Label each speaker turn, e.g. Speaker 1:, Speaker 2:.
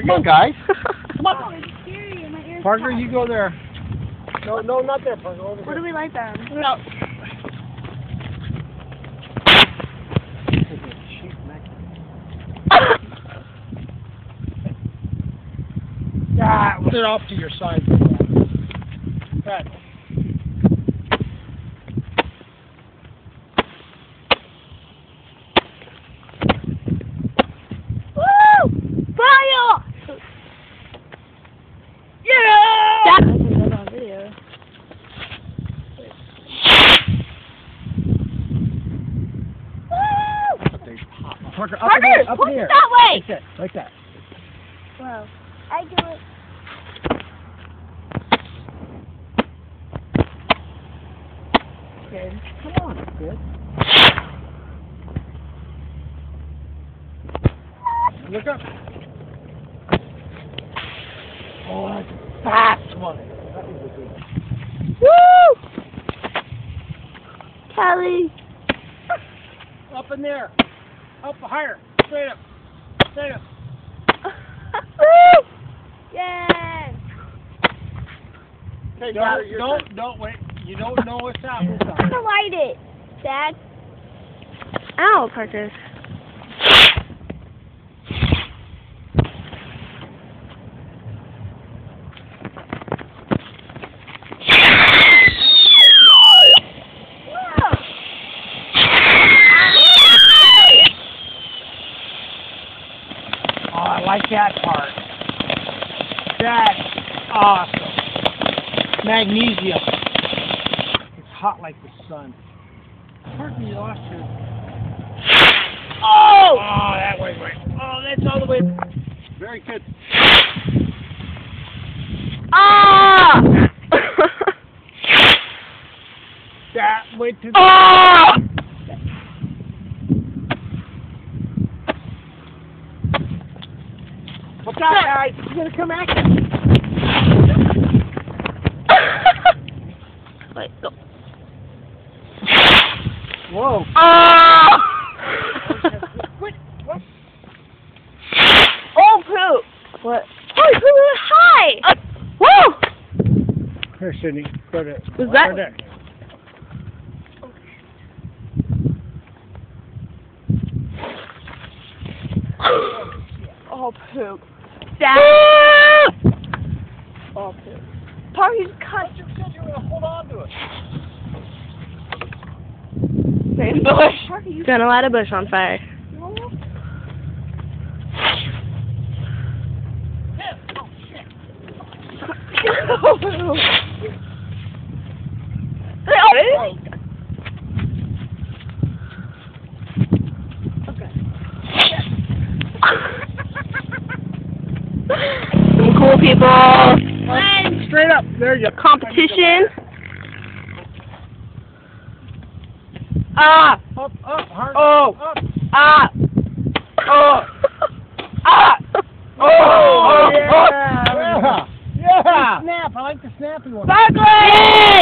Speaker 1: Come on, guys. Come on.
Speaker 2: Oh, it's scary. My ears
Speaker 1: Parker,
Speaker 2: hot.
Speaker 1: you go there. No, no, not there, Parker. Over
Speaker 2: What
Speaker 1: there.
Speaker 2: do we like them? No.
Speaker 1: Ah, put it off to your side. Pat.
Speaker 2: Woo! Fire! Yeah! That's on video.
Speaker 1: Parker, up
Speaker 2: Parker,
Speaker 1: in here, up
Speaker 2: push
Speaker 1: in here.
Speaker 2: that way!
Speaker 1: Like that, like that.
Speaker 2: Wow. I do it.
Speaker 1: Good. Come on, good. Look up. Oh, that's a fast one. That was a good
Speaker 2: Woo! Kelly.
Speaker 1: one. Up in there. Up higher. Straight up. Straight up.
Speaker 2: Woo! Yay!
Speaker 1: Okay, don't wait. You don't know what's out.
Speaker 2: I'm gonna light it, Dad. Ow, Parker.
Speaker 1: Oh, I like that part. That's awesome. Magnesium. It's hot like the sun. Parker, you lost your...
Speaker 2: Oh!
Speaker 1: Oh, that way, right. Oh, that's all the way. Very good.
Speaker 2: Ah!
Speaker 1: That way to the...
Speaker 2: Ah!
Speaker 1: Watch out, guys. He's going to come at you.
Speaker 2: Wait, go.
Speaker 1: Whoa.
Speaker 2: Ah!
Speaker 1: Quit. What?
Speaker 2: Oh, poop. What? Oh, you flew really high. Woo!
Speaker 1: Here, Sydney. Go to...
Speaker 2: Was that...
Speaker 1: Right there.
Speaker 2: Oh, poop. Dad. Oh, poop. Parker's cut.
Speaker 1: You said you were going to hold on to it.
Speaker 2: Same bush. Gonna light a bush on fire. Oh, okay. Some cool people.
Speaker 1: Straight up. There you go.
Speaker 2: Competition. Ah!
Speaker 1: Up, hard.
Speaker 2: Oh!
Speaker 1: Up.
Speaker 2: Ah! Oh! Ah!
Speaker 1: Oh, yeah. Yeah. Snap. I like the snappy one.
Speaker 2: Barkley!